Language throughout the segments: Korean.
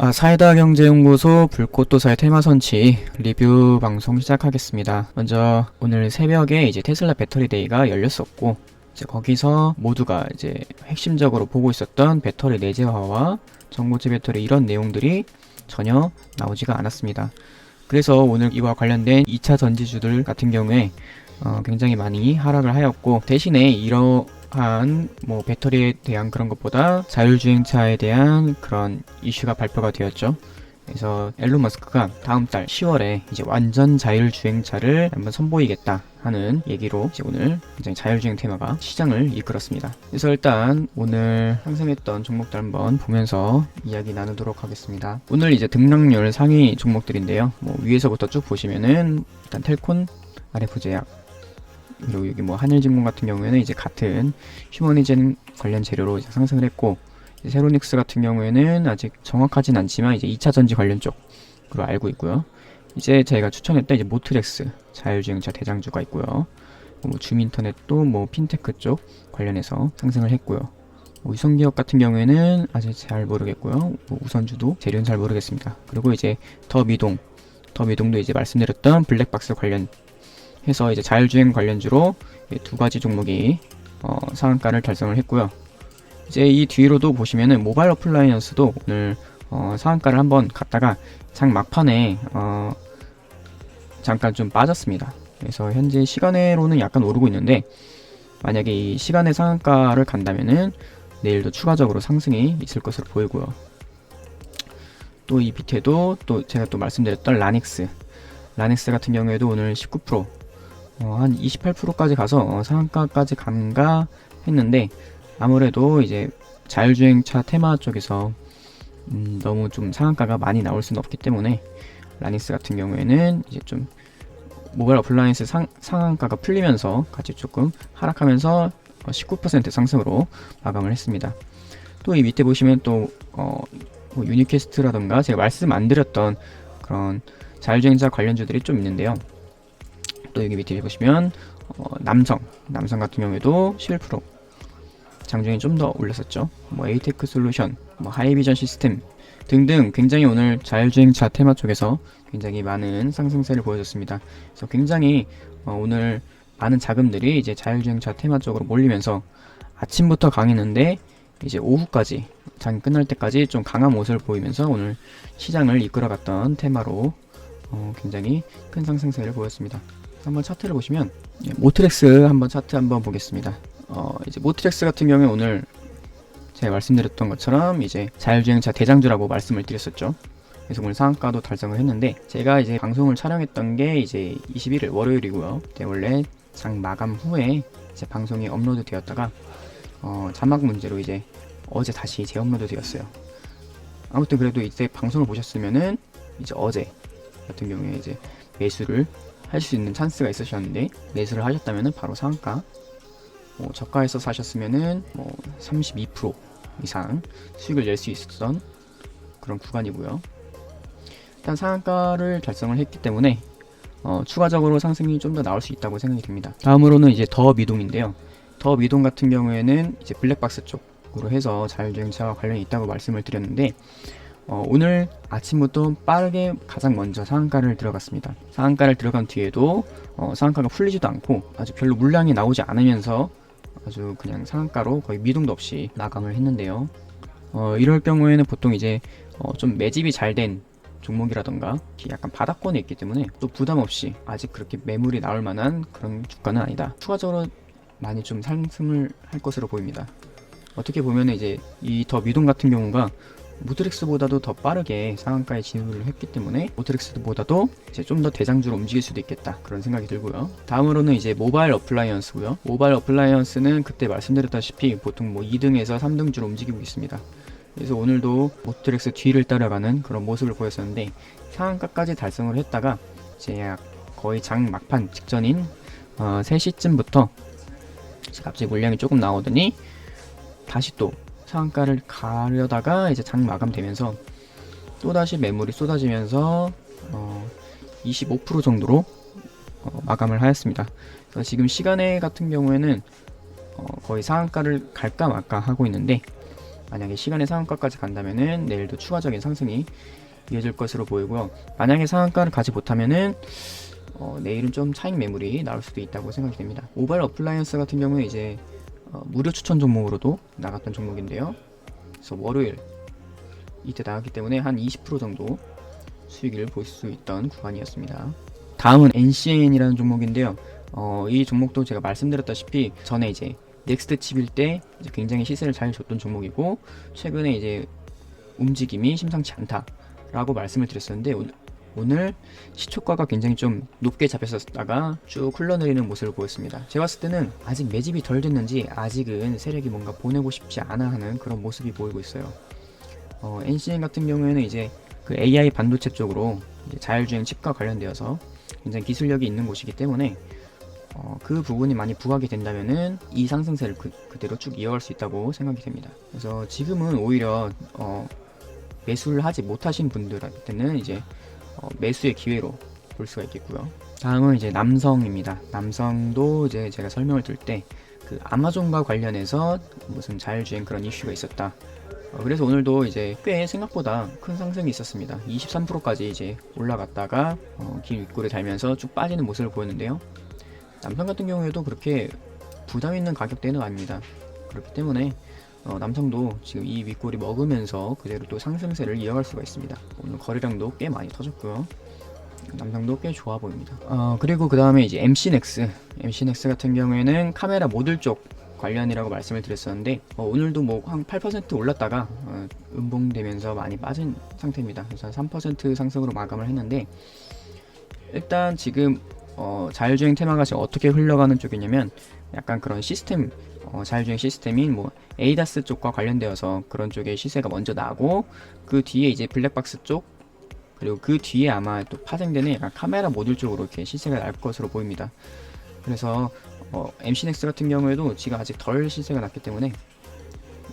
사이다 경제연구소 불꽃도사의 테마 선치 리뷰 방송 시작하겠습니다. 먼저 오늘 새벽에 이제 테슬라 배터리 데이가 열렸었고, 이제 거기서 모두가 이제 핵심적으로 보고 있었던 배터리 내재화와 전고체 배터리 이런 내용들이 전혀 나오지가 않았습니다. 그래서 오늘 이와 관련된 2차 전지주들 같은 경우에 굉장히 많이 하락을 하였고, 대신에 이러한 배터리에 대한 그런 것보다 자율주행차에 대한 그런 이슈가 발표가 되었죠. 그래서 앨런 머스크가 다음 달 10월에 이제 완전 자율주행차를 한번 선보이겠다 하는 얘기로 이제 오늘 굉장히 자율주행 테마가 시장을 이끌었습니다. 그래서 일단 오늘 상승했던 종목들 한번 보면서 이야기 나누도록 하겠습니다. 오늘 이제 등락률 상위 종목들인데요. 위에서부터 쭉 보시면은 일단 텔콘, RF제약, 그리고 여기 한일진공 같은 경우에는 이제 같은 휴머니젠 관련 재료로 이제 상승을 했고, 세로닉스 같은 경우에는 아직 정확하진 않지만 이제 2차 전지 관련 쪽으로 알고 있고요. 이제 제가 추천했던 이제 모트렉스 자율주행차 대장주가 있고요. 줌인터넷도 핀테크 쪽 관련해서 상승을 했고요. 위성기업 같은 경우에는 아직 잘 모르겠고요. 우선주도 재료는 잘 모르겠습니다. 그리고 이제 더미동도 이제 말씀드렸던 블랙박스 관련 해서 이제 자율주행 관련주로 두 가지 종목이 상한가를 달성을 했고요. 이제 이 뒤로도 보시면은 모바일 어플라이언스도 오늘 상한가를 한번 갔다가 장 막판에 잠깐 좀 빠졌습니다. 그래서 현재 시간외로는 약간 오르고 있는데, 만약에 이 시간의 상한가를 간다면은 내일도 추가적으로 상승이 있을 것으로 보이고요. 또 이 밑에도 또 제가 또 말씀드렸던 라닉스 같은 경우에도 오늘 19%, 한 28%까지 가서 상한가까지 간가 했는데, 아무래도 이제 자율주행차 테마 쪽에서 너무 좀 상한가가 많이 나올 수는 없기 때문에 라닉스 같은 경우에는 이제 좀 모바일 어플라이언스 상한가가 풀리면서 같이 조금 하락하면서 19% 상승으로 마감을 했습니다. 또 이 밑에 보시면 또 유니캐스트라던가 제가 말씀 안 드렸던 그런 자율주행차 관련주들이 좀 있는데요. 또 여기 밑에 보시면 남성 같은 경우에도 11%, 장중에 좀 더 올렸었죠. 에이테크 솔루션, 하이비전 시스템 등등 굉장히 오늘 자율주행차 테마 쪽에서 굉장히 많은 상승세를 보여줬습니다. 그래서 굉장히 오늘 많은 자금들이 이제 자율주행차 테마 쪽으로 몰리면서 아침부터 강했는데 이제 오후까지 장이 끝날 때까지 좀 강한 모습을 보이면서 오늘 시장을 이끌어갔던 테마로 굉장히 큰 상승세를 보였습니다. 한번 차트를 보시면 모트렉스 한번 차트 한번 보겠습니다. 이제 모트렉스 같은 경우에 오늘 제가 말씀드렸던 것처럼 이제 자율주행차 대장주라고 말씀을 드렸었죠. 그래서 오늘 상한가도 달성을 했는데, 제가 이제 방송을 촬영했던 게 이제 21일 월요일이고요. 원래 장 마감 후에 이제 방송이 업로드 되었다가 자막 문제로 이제 어제 다시 재업로드 되었어요. 아무튼 그래도 이제 방송을 보셨으면은 이제 어제 같은 경우에 이제 매수를 할 수 있는 찬스가 있으셨는데, 매수를 하셨다면은 바로 상한가, 저가에서 사셨으면은 32% 이상 수익을 낼 수 있었던 그런 구간이고요. 일단 상한가를 달성을 했기 때문에 추가적으로 상승이 좀 더 나올 수 있다고 생각이 듭니다. 다음으로는 이제 더미동인데요. 더미동 같은 경우에는 이제 블랙박스 쪽으로 해서 자율주행차와 관련이 있다고 말씀을 드렸는데, 오늘 아침부터 빠르게 가장 먼저 상한가를 들어갔습니다. 상한가를 들어간 뒤에도 상한가가 풀리지도 않고 아주 별로 물량이 나오지 않으면서 아주 그냥 상한가로 거의 미동도 없이 마감을 했는데요. 이럴 경우에는 보통 이제 좀 매집이 잘 된 종목이라던가 약간 바닥권에 있기 때문에 또 부담 없이 아직 그렇게 매물이 나올 만한 그런 주가는 아니다. 추가적으로 많이 좀 상승을 할 것으로 보입니다. 어떻게 보면 이제 이 더 미동 같은 경우가 모트렉스보다도 더 빠르게 상한가에 진입을 했기 때문에 모트렉스보다도 이제 좀 더 대장주로 움직일 수도 있겠다, 그런 생각이 들고요. 다음으로는 이제 모바일 어플라이언스고요. 모바일 어플라이언스는 그때 말씀드렸다시피 보통 2등에서 3등주로 움직이고 있습니다. 그래서 오늘도 모트렉스 뒤를 따라가는 그런 모습을 보였었는데, 상한가까지 달성을 했다가 이제 거의 장 막판 직전인 3시쯤부터 갑자기 물량이 조금 나오더니 다시 또 상한가를 가려다가 이제 장 마감되면서 또다시 매물이 쏟아지면서 25% 정도로 마감을 하였습니다. 그래서 지금 시간에 같은 경우에는 거의 상한가를 갈까 말까 하고 있는데, 만약에 시간의 상한가까지 간다면은 내일도 추가적인 상승이 이어질 것으로 보이고요. 만약에 상한가를 가지 못하면은 내일은 좀 차익 매물이 나올 수도 있다고 생각이 됩니다. 모바일 어플라이언스 같은 경우는 이제 무료 추천 종목으로도 나갔던 종목인데요. 그래서 월요일 이때 나갔기 때문에 한 20% 정도 수익을 볼 수 있던 구간이었습니다. 다음은 NCN이라는 종목인데요. 이 종목도 제가 말씀드렸다시피 전에 이제 넥스트 칩일 때 이제 굉장히 시세를 잘 줬던 종목이고, 최근에 이제 움직임이 심상치 않다라고 말씀을 드렸었는데, 오늘 시초가가 굉장히 좀 높게 잡혔었다가 쭉 흘러내리는 모습을 보였습니다. 제가 봤을 때는 아직 매집이 덜 됐는지 아직은 세력이 뭔가 보내고 싶지 않아 하는 그런 모습이 보이고 있어요. NCN 같은 경우에는 이제 그 AI 반도체 쪽으로 이제 자율주행 칩과 관련되어서 굉장히 기술력이 있는 곳이기 때문에 그 부분이 많이 부각이 된다면은 이 상승세를 그대로 쭉 이어갈 수 있다고 생각이 됩니다. 그래서 지금은 오히려 매수를 하지 못하신 분들한테는 이제 매수의 기회로 볼 수가 있겠고요. 다음은 이제 남성입니다. 남성도 이제 제가 설명을 드릴 때 그 아마존과 관련해서 무슨 자율주행 그런 이슈가 있었다. 그래서 오늘도 이제 꽤 생각보다 큰 상승이 있었습니다. 23%까지 이제 올라갔다가 긴 윗골을 달면서 쭉 빠지는 모습을 보였는데요. 남성 같은 경우에도 그렇게 부담 있는 가격대는 아닙니다. 그렇기 때문에 남성도 지금 이 윗골이 먹으면서 그대로 또 상승세를 이어갈 수가 있습니다. 오늘 거래량도 꽤 많이 터졌고요. 남성도 꽤 좋아 보입니다. 그리고 그 다음에 이제 MC넥스 같은 경우에는 카메라 모듈 쪽 관련이라고 말씀을 드렸었는데, 오늘도 뭐 한 8% 올랐다가 음봉되면서 많이 빠진 상태입니다. 그래서 한 3% 상승으로 마감을 했는데, 일단 지금 자율주행 테마가 지금 어떻게 흘러가는 쪽이냐면 약간 그런 시스템, 자율주행 시스템인 뭐 에이다스 쪽과 관련되어서 그런 쪽의 시세가 먼저 나고, 그 뒤에 이제 블랙박스 쪽, 그리고 그 뒤에 아마 또 파생되는 약간 카메라 모듈 쪽으로 이렇게 시세가 날 것으로 보입니다. 그래서 MC넥스 같은 경우에도 지금 아직 덜 시세가 났기 때문에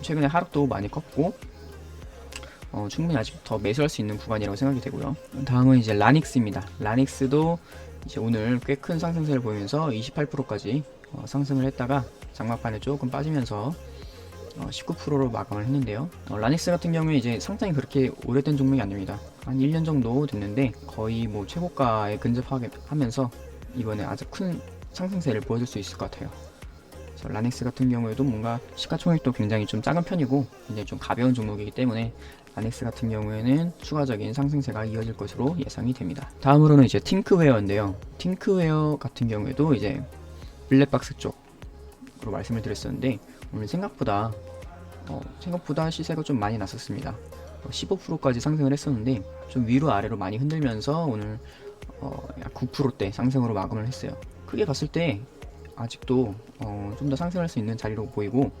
최근에 하락도 많이 컸고 충분히 아직 더 매수할 수 있는 구간이라고 생각이 되고요. 다음은 이제 라닉스입니다. 라닉스도 이제 오늘 꽤 큰 상승세를 보이면서 28%까지 상승을 했다가 장막판에 조금 빠지면서 19%로 마감을 했는데요. 라닉스 같은 경우에 이제 상당히 그렇게 오래된 종목이 아닙니다. 한 1년 정도 됐는데 거의 뭐 최고가에 근접하면서 이번에 아주 큰 상승세를 보여줄 수 있을 것 같아요. 그래서 라닉스 같은 경우에도 뭔가 시가총액도 굉장히 좀 작은 편이고 굉장히 좀 가벼운 종목이기 때문에 라닉스 같은 경우에는 추가적인 상승세가 이어질 것으로 예상이 됩니다. 다음으로는 이제 팅크웨어인데요. 팅크웨어 같은 경우에도 이제 블랙박스 쪽으로 말씀을 드렸었는데, 오늘 생각보다 시세가 좀 많이 났었습니다. 15%까지 상승을 했었는데 좀 위로 아래로 많이 흔들면서 오늘 약 9%대 상승으로 마감을 했어요. 크게 봤을 때 아직도 좀 더 상승할 수 있는 자리로 보이고,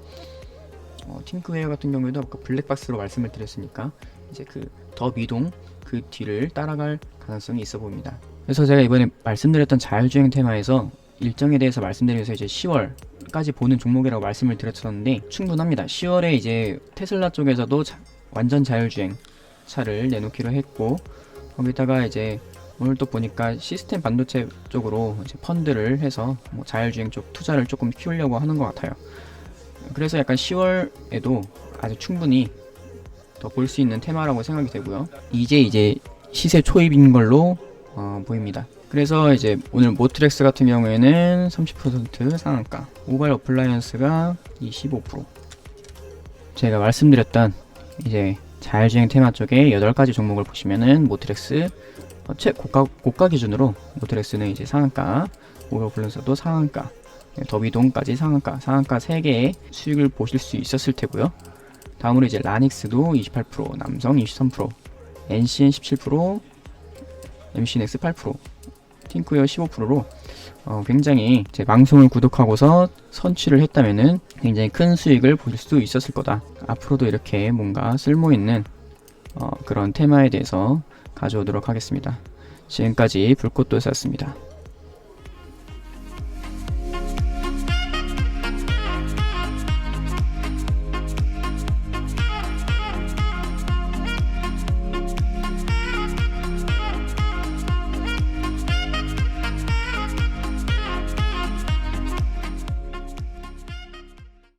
팅크웨어 같은 경우에도 아까 블랙박스로 말씀을 드렸으니까 이제 그 더 미동 그 뒤를 따라갈 가능성이 있어 보입니다. 그래서 제가 이번에 말씀드렸던 자율주행 테마에서 일정에 대해서 말씀드리면서 이제 10월까지 보는 종목이라고 말씀을 드렸었는데 충분합니다. 10월에 이제 테슬라 쪽에서도 완전 자율주행 차를 내놓기로 했고, 거기다가 이제 오늘 또 보니까 시스템 반도체 쪽으로 이제 펀드를 해서 뭐 자율주행 쪽 투자를 조금 키우려고 하는 것 같아요. 그래서 약간 10월에도 아주 충분히 더 볼 수 있는 테마라고 생각이 되고요. 이제 시세 초입인 걸로 보입니다. 그래서 이제 오늘 모트렉스 같은 경우에는 30% 상한가, 모바일 어플라이언스가 25%. 제가 말씀드렸던 이제 자율주행 테마 쪽에 8가지 종목을 보시면은 모트렉스 고가 기준으로 모트렉스는 이제 상한가, 모바일 어플라이언스도 상한가, 더비동까지 상한가 3개의 수익을 보실 수 있었을 테고요. 다음으로 이제 라닉스도 28%, 남성 23%, NCN 17%, MC넥스 8%, 팅크웨어 15%로 굉장히 제 방송을 구독하고서 선취를 했다면은 굉장히 큰 수익을 보실 수 있었을 거다. 앞으로도 이렇게 뭔가 쓸모있는 그런 테마에 대해서 가져오도록 하겠습니다. 지금까지 불꽃도사였습니다.